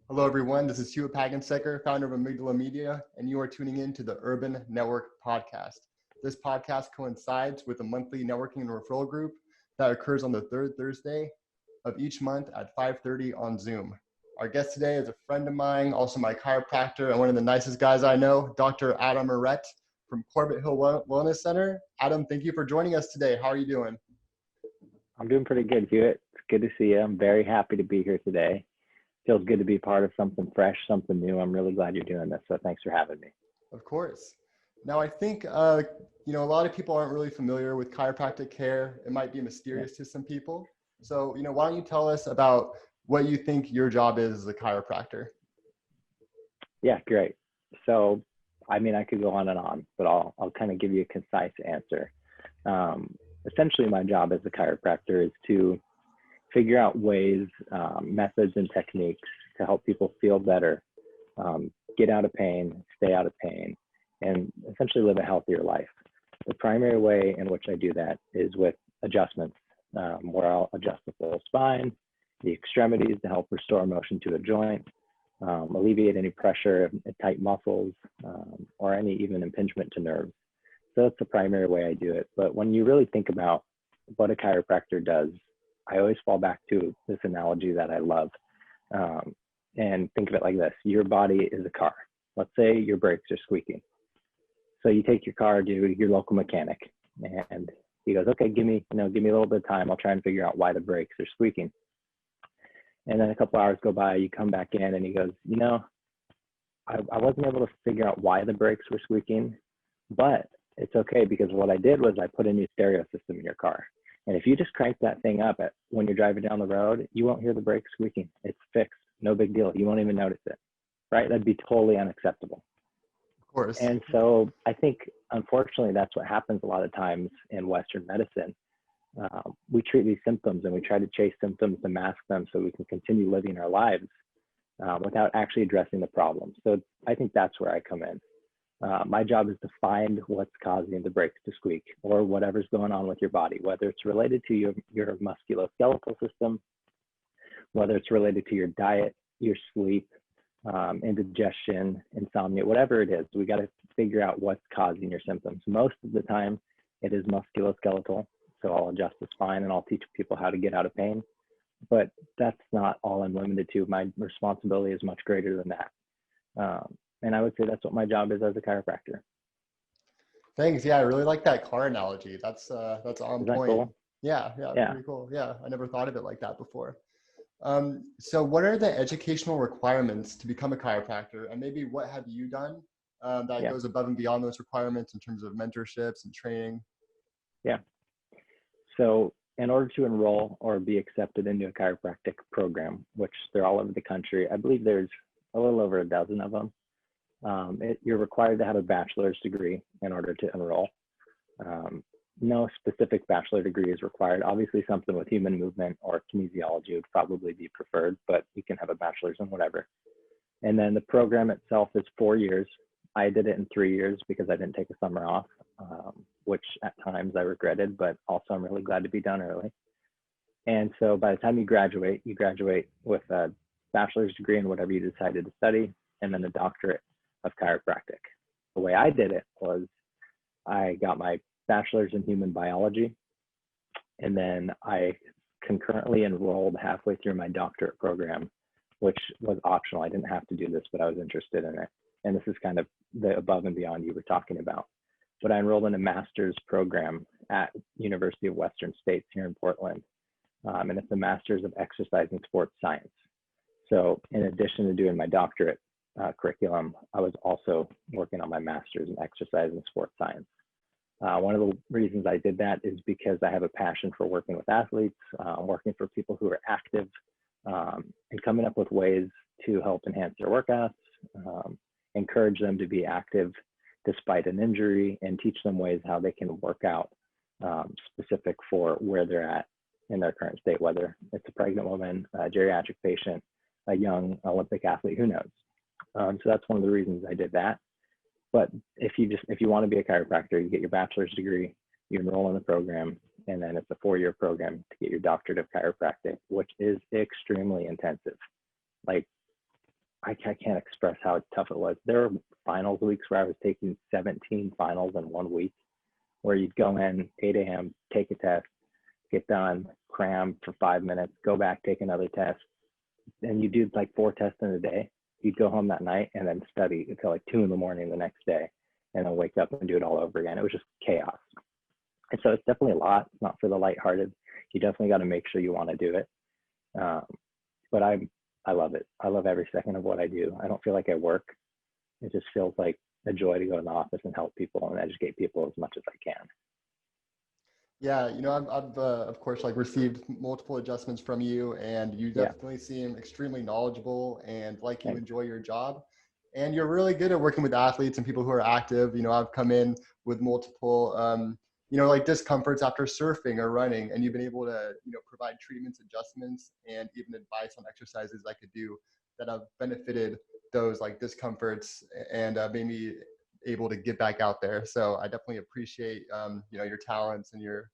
Hello, everyone. This is Hugh Pagensecker, founder of Amygdala Media, and you are tuning in to the Urban Network podcast. This podcast coincides with a monthly networking and referral group that occurs on the third Thursday of each month at 5:30 on Zoom. Our guest today is a friend of mine, also my chiropractor, and one of the nicest guys I know, Dr. Adam Morett from Corbett Hill Wellness Center. Adam, thank you for joining us today. How are you doing? I'm doing pretty good, Hewitt. It's good to see you. I'm very happy to be here today. Feels good to be part of something fresh, something new. I'm really glad you're doing this. So thanks for having me. Of course. Now, I think, a lot of people aren't really familiar with chiropractic care. It might be mysterious to some people. So, why don't you tell us about what you think your job is as a chiropractor? Yeah, great. So, I could go on and on, but I'll kind of give you a concise answer. Essentially, my job as a chiropractor is to figure out ways, methods, and techniques to help people feel better, get out of pain, stay out of pain, and essentially live a healthier life. The primary way in which I do that is with adjustments, where I'll adjust the full spine, the extremities to help restore motion to a joint, alleviate any pressure in tight muscles, or any even impingement to nerves. So that's the primary way I do it. But when you really think about what a chiropractor does, I always fall back to this analogy that I love, and think of it like this. Your body is a car. Let's say your brakes are squeaking. So you take your car to your local mechanic, and he goes, okay, give me a little bit of time. I'll try and figure out why the brakes are squeaking. And then a couple hours go by, you come back in and he goes, I wasn't able to figure out why the brakes were squeaking, but it's okay because what I did was I put a new stereo system in your car. And if you just crank that thing up when you're driving down the road, you won't hear the brakes squeaking. It's fixed. No big deal. You won't even notice it, right? That'd be totally unacceptable. Of course. And so I think, unfortunately, that's what happens a lot of times in Western medicine. We treat these symptoms and we try to chase symptoms to mask them so we can continue living our lives without actually addressing the problem. So I think that's where I come in. My job is to find what's causing the brakes to squeak or whatever's going on with your body, whether it's related to your musculoskeletal system, whether it's related to your diet, your sleep, indigestion, insomnia, whatever it is. We got to figure out what's causing your symptoms. Most of the time, it is musculoskeletal. So I'll adjust the spine and I'll teach people how to get out of pain. But that's not all I'm limited to. My responsibility is much greater than that. And I would say that's what my job is as a chiropractor. Thanks. Yeah, I really like that car analogy. That's on point. Cool? Yeah, pretty cool. Yeah, I never thought of it like that before. So what are the educational requirements to become a chiropractor? And maybe what have you done that goes above and beyond those requirements in terms of mentorships and training? Yeah. So in order to enroll or be accepted into a chiropractic program, which they're all over the country, I believe there's a little over a dozen of them. You're required to have a bachelor's degree in order to enroll. No specific bachelor degree is required. Obviously, something with human movement or kinesiology would probably be preferred, but you can have a bachelor's in whatever. And then the program itself is 4 years. I did it in 3 years because I didn't take a summer off, which at times I regretted, but also I'm really glad to be done early. And so by the time you graduate with a bachelor's degree in whatever you decided to study, and then a doctorate of chiropractic. The way I did it was I got my bachelor's in human biology, and then I concurrently enrolled halfway through my doctorate program, which was optional. I didn't have to do this, but I was interested in it. And this is kind of the above and beyond you were talking about. But I enrolled in a master's program at University of Western States here in Portland. And it's a master's of exercise and sports science. So in addition to doing my doctorate curriculum, I was also working on my master's in exercise and sports science. One of the reasons I did that is because I have a passion for working with athletes, working for people who are active, and coming up with ways to help enhance their workouts, encourage them to be active despite an injury, and teach them ways how they can work out specific for where they're at in their current state, whether it's a pregnant woman, a geriatric patient, a young Olympic athlete, who knows. So that's one of the reasons I did that. But if you want to be a chiropractor, you get your bachelor's degree, you enroll in the program, and then it's a 4-year program to get your doctorate of chiropractic, which is extremely intensive. Like can't express how tough it was. There were finals weeks where I was taking 17 finals in 1 week, where you'd go in 8 a.m., take a test, get done, cram for 5 minutes, go back, take another test. And you do like 4 tests in a day. You'd go home that night and then study until like 2 in the morning the next day, and then wake up and do it all over again. It was just chaos. And so it's definitely a lot. It's not for the lighthearted. You definitely got to make sure you want to do it. But I love it. I love every second of what I do. I don't feel like I work. It just feels like a joy to go in the office and help people and educate people as much as I can. Yeah, I've of course like received multiple adjustments from you, and you definitely seem extremely knowledgeable and like you enjoy your job. And you're really good at working with athletes and people who are active. I've come in with multiple, like discomforts after surfing or running, and you've been able to, provide treatments, adjustments, and even advice on exercises I could do that have benefited those like discomforts and made me able to get back out there. So I definitely appreciate, your talents and your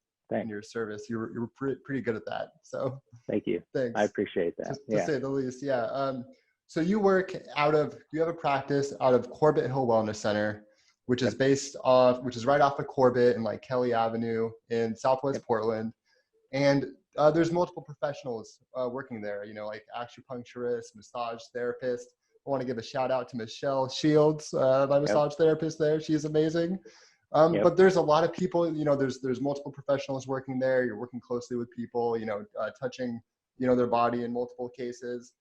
service. You're pretty good at that. So thank you. Thanks. I appreciate that. To say the least. Yeah. So you have a practice out of Corbett Hill Wellness Center, which is which is right off of Corbett and like Kelly Avenue in Southwest Portland. And there's multiple professionals working there, like acupuncturists, massage therapists. I want to give a shout out to Michelle Shields, my massage therapist there. She's amazing. But there's a lot of people, there's multiple professionals working there. You're working closely with people, touching, their body in multiple cases.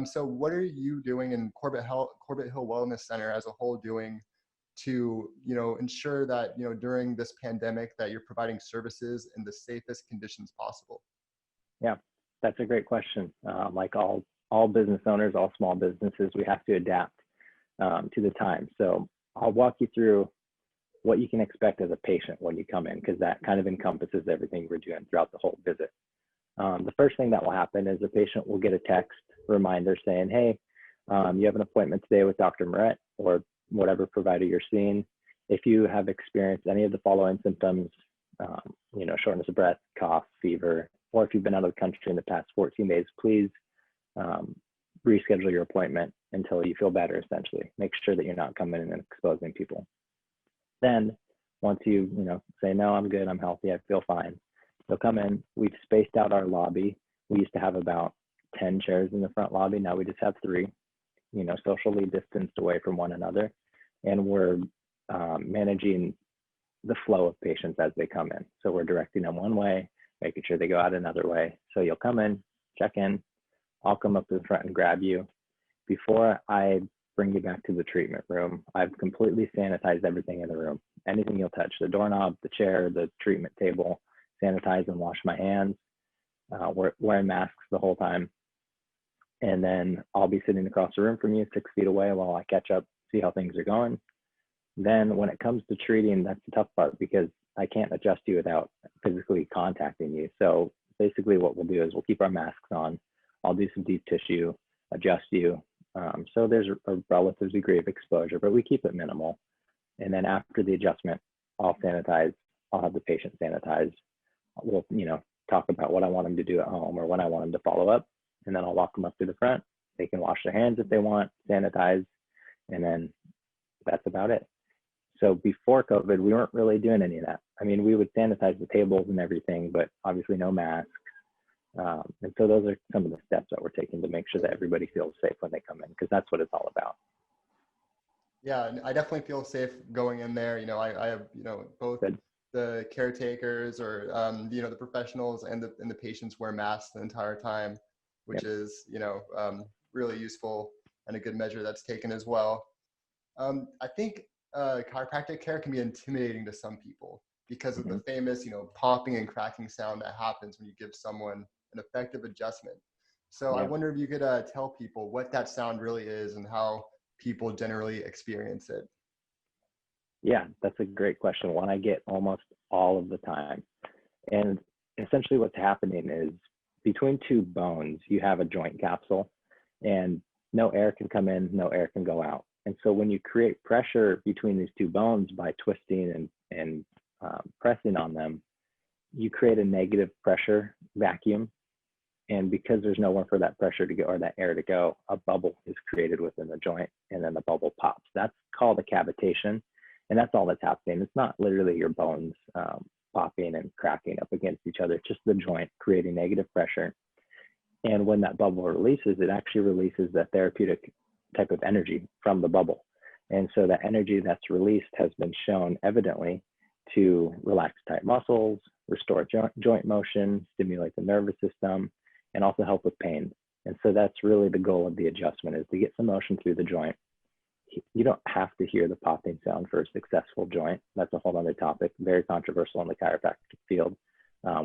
So what are you doing in Corbett Hill Wellness Center as a whole doing to, ensure that, during this pandemic that you're providing services in the safest conditions possible? Yeah, that's a great question. Like all business owners, all small businesses, we have to adapt to the time. So I'll walk you through what you can expect as a patient when you come in, because that kind of encompasses everything we're doing throughout the whole visit. The first thing that will happen is the patient will get a text reminder saying, hey, you have an appointment today with Dr. Morett or whatever provider you're seeing. If you have experienced any of the following symptoms, shortness of breath, cough, fever, or if you've been out of the country in the past 14 days, please reschedule your appointment until you feel better, essentially. Make sure that you're not coming in and exposing people. Then once you, say, no, I'm good, I'm healthy, I feel fine, they'll come in. We've spaced out our lobby. We used to have about 10 chairs in the front lobby. Now we just have 3, socially distanced away from one another. And we're managing the flow of patients as they come in. So we're directing them one way, making sure they go out another way. So you'll come in, check in, I'll come up to the front and grab you. Before I bring you back to the treatment room, I've completely sanitized everything in the room. Anything you'll touch, the doorknob, the chair, the treatment table, sanitize and wash my hands. We're wearing masks the whole time. And then I'll be sitting across the room from you 6 feet away while I catch up, see how things are going. Then when it comes to treating, that's the tough part because I can't adjust you without physically contacting you. So basically what we'll do is we'll keep our masks on. I'll do some deep tissue, adjust you. So there's a relative degree of exposure, but we keep it minimal. And then after the adjustment, I'll sanitize. I'll have the patient sanitize. We'll, talk about what I want them to do at home or when I want them to follow up. And then I'll walk them up to the front. They can wash their hands if they want, sanitize, and then that's about it. So before COVID, we weren't really doing any of that. I mean, we would sanitize the tables and everything, but obviously no masks. And so those are some of the steps that we're taking to make sure that everybody feels safe when they come in, because that's what it's all about. Yeah, I definitely feel safe going in there. I have, both the caretakers or, the professionals and the patients wear masks the entire time, which is, really useful and a good measure that's taken as well. I think chiropractic care can be intimidating to some people because of the famous, popping and cracking sound that happens when you give someone an effective adjustment. So I wonder if you could tell people what that sound really is and how people generally experience it. Yeah, that's a great question. One I get almost all of the time. And essentially what's happening is between 2 bones, you have a joint capsule and no air can come in, no air can go out. And so when you create pressure between these 2 bones by twisting and pressing on them, you create a negative pressure vacuum. And because there's nowhere for that pressure to go or that air to go, a bubble is created within the joint, and then the bubble pops. That's called a cavitation, and that's all that's happening. It's not literally your bones popping and cracking up against each other. It's just the joint creating negative pressure. And when that bubble releases, it actually releases the therapeutic type of energy from the bubble. And so the energy that's released has been shown evidently to relax tight muscles, restore joint motion, stimulate the nervous system, and also help with pain. And so that's really the goal of the adjustment, is to get some motion through the joint. You don't have to hear the popping sound for a successful joint. That's a whole other topic, very controversial in the chiropractic field,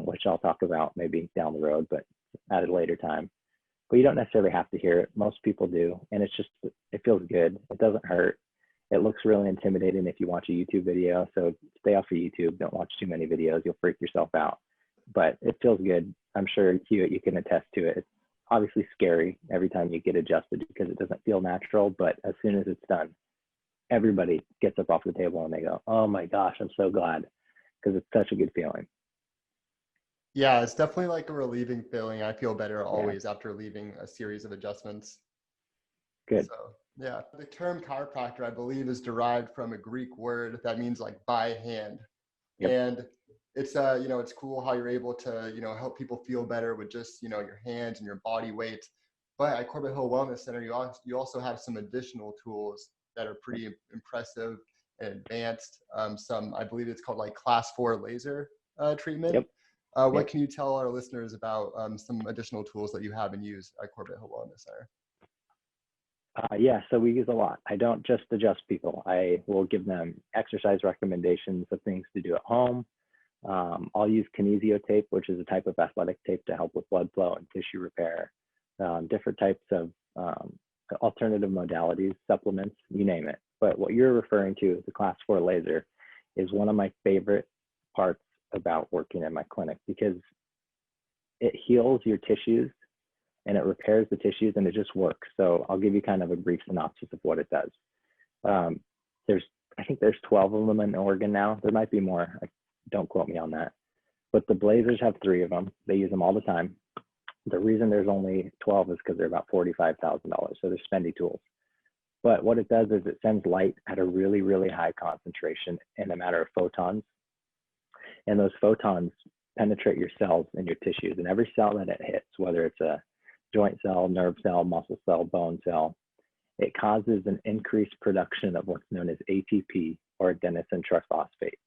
which I'll talk about maybe down the road, but at a later time. But you don't necessarily have to hear it. Most people do. And it's just, it feels good. It doesn't hurt. It looks really intimidating if you watch a YouTube video. So stay off of YouTube. Don't watch too many videos. You'll freak yourself out. But it feels good. I'm sure you can attest to it. It's obviously scary every time you get adjusted because it doesn't feel natural. But as soon as it's done, everybody gets up off the table and they go, oh my gosh, I'm so glad, because it's such a good feeling. Yeah, it's definitely like a relieving feeling. I feel better always after leaving a series of adjustments. Good. So, yeah, the term chiropractor, I believe, is derived from a Greek word that means like by hand. Yep. And it's it's cool how you're able to, help people feel better with just, your hands and your body weight. But at Corbett Hill Wellness Center, you also have some additional tools that are pretty impressive and advanced. I believe it's called like class 4 laser treatment. Yep. What can you tell our listeners about some additional tools that you have and use at Corbett Hill Wellness Center? So we use a lot. I don't just adjust people. I will give them exercise recommendations of things to do at home. I'll use kinesio tape, which is a type of athletic tape to help with blood flow and tissue repair. Different types of alternative modalities, supplements, you name it. But what you're referring to, the class 4 laser, is one of my favorite parts about working in my clinic, because it heals your tissues and it repairs the tissues, and it just works. So I'll give you kind of a brief synopsis of what it does. I think there's 12 of them in Oregon now. There might be more. Don't quote me on that. But the Blazers have 3 of them. They use them all the time. The reason there's only 12 is because they're about $45,000. So they're spendy tools. But what it does is it sends light at a really, really high concentration in a matter of photons. And those photons penetrate your cells and your tissues. And every cell that it hits, whether it's a joint cell, nerve cell, muscle cell, bone cell, it causes an increased production of what's known as ATP, or adenosine triphosphate.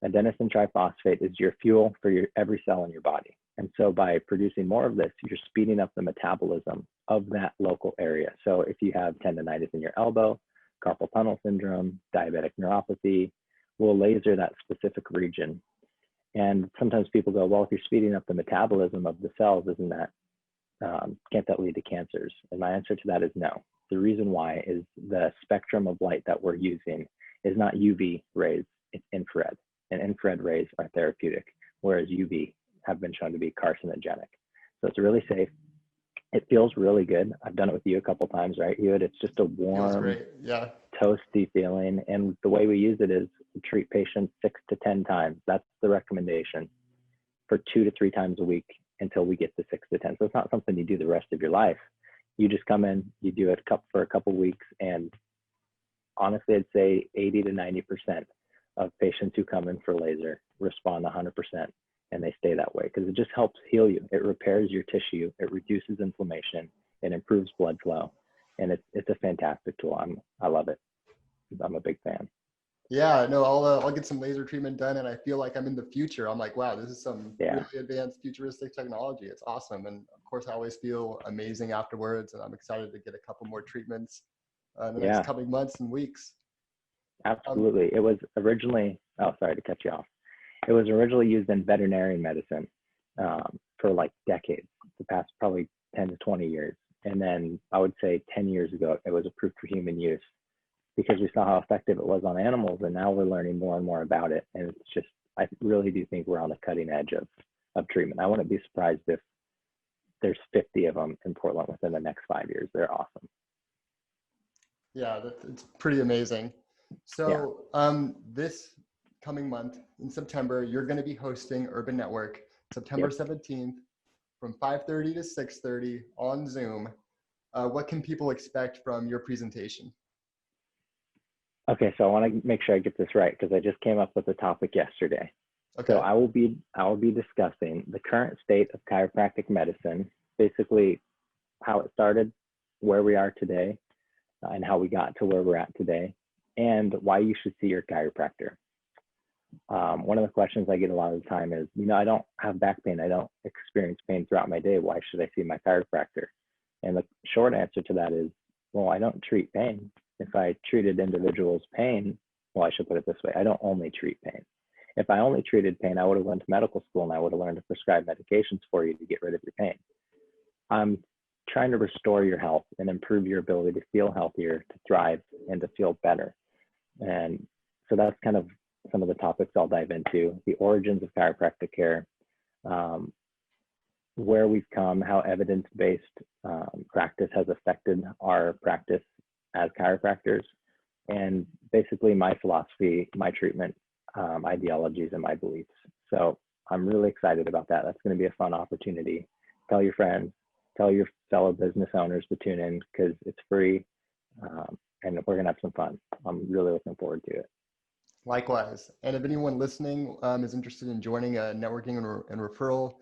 Adenosine triphosphate is your fuel for every cell in your body. And so by producing more of this, you're speeding up the metabolism of that local area. So if you have tendonitis in your elbow, carpal tunnel syndrome, diabetic neuropathy, we'll laser that specific region. And sometimes people go, well, if you're speeding up the metabolism of the cells, can't that lead to cancers? And my answer to that is no. The reason why is the spectrum of light that we're using is not UV rays, it's infrared. And infrared rays are therapeutic, whereas UV have been shown to be carcinogenic. So it's really safe. It feels really good. I've done it with you a couple times, right, Hewitt? It's just a warm, toasty feeling. And the way we use it is to treat patients 6 to 10 times. That's the recommendation, for 2 to 3 times a week until we get to 6 to 10. So it's not something you do the rest of your life. You just come in, you do it for a couple of weeks, and honestly, I'd say 80 to 90% of patients who come in for laser respond 100%, and they stay that way because it just helps heal you. It repairs your tissue, it reduces inflammation, it improves blood flow, and it's a fantastic tool. I love it. I'm a big fan. Yeah, no, I'll get some laser treatment done, and I feel like I'm in the future. I'm like, wow, this is some really advanced futuristic technology. It's awesome, and of course, I always feel amazing afterwards, and I'm excited to get a couple more treatments in the next coming months and weeks. Absolutely. It was originally, sorry to cut you off. It was originally used in veterinarian medicine for like decades, the past probably 10 to 20 years. And then I would say 10 years ago, it was approved for human use, because we saw how effective it was on animals, and now we're learning more and more about it. And it's just, I really do think we're on the cutting edge of treatment. I wouldn't be surprised if there's 50 of them in Portland within the next 5 years. They're awesome. Yeah, it's pretty amazing. So this coming month in September, you're going to be hosting Urban Network, September 17th from 5:30 to 6:30 on Zoom. What can people expect from your presentation? Okay, so I want to make sure I get this right because I just came up with a topic yesterday. Okay. So I will be discussing the current state of chiropractic medicine, basically how it started, where we are today, and how we got to where we're at today, and why you should see your chiropractor. One of the questions I get a lot of the time is, I don't have back pain. I don't experience pain throughout my day. Why should I see my chiropractor? And the short answer to that is, well, I don't treat pain. If I treated individuals' pain, well, I should put it this way, I don't only treat pain. If I only treated pain, I would have went to medical school and I would have learned to prescribe medications for you to get rid of your pain. I'm trying to restore your health and improve your ability to feel healthier, to thrive, and to feel better. And so that's kind of some of the topics I'll dive into: the origins of chiropractic care, where we've come, how evidence-based practice has affected our practice as chiropractors, and basically my philosophy, my treatment ideologies, and my beliefs. So I'm really excited about that. That's going to be a fun opportunity. Tell your friends, tell your fellow business owners to tune in because it's free, and we're going to have some fun. I'm really looking forward to it. Likewise. And if anyone listening is interested in joining a networking and referral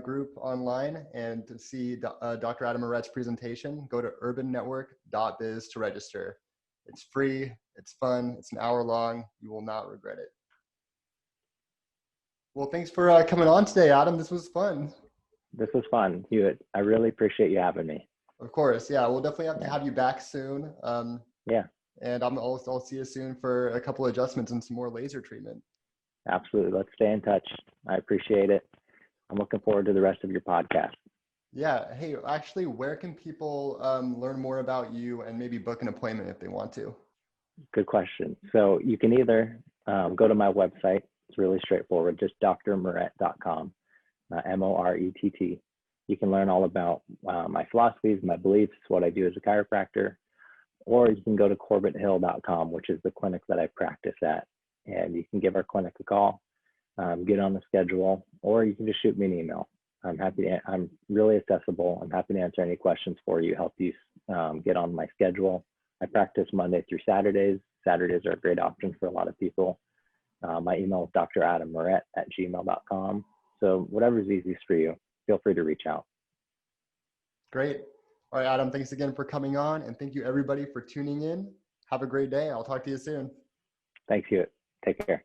group online and to see Dr. Adam Morett's presentation, go to UrbanNetwork.biz to register. It's free, it's fun, it's an hour long. You will not regret it. Well, thanks for coming on today, Adam. This was fun. This was fun, Hewitt. I really appreciate you having me. Of course. Yeah, we'll definitely have to have you back soon. Yeah. And I'll see you soon for a couple of adjustments and some more laser treatment. Absolutely. Let's stay in touch. I appreciate it. I'm looking forward to the rest of your podcast. Yeah. Hey, actually, where can people learn more about you and maybe book an appointment if they want to? Good question. So you can either go to my website. It's really straightforward, just drmorett.com, Morett. You can learn all about my philosophies, my beliefs, what I do as a chiropractor, or you can go to CorbettHill.com, which is the clinic that I practice at, and you can give our clinic a call, get on the schedule, or you can just shoot me an email. I'm really accessible. I'm happy to answer any questions for you, help you get on my schedule. I practice Monday through Saturdays. Saturdays are a great option for a lot of people. My email is dradammoret@gmail.com. So whatever's easiest for you, feel free to reach out. Great. All right, Adam, thanks again for coming on, and thank you everybody for tuning in. Have a great day. I'll talk to you soon. Thanks, Hewitt. Take care.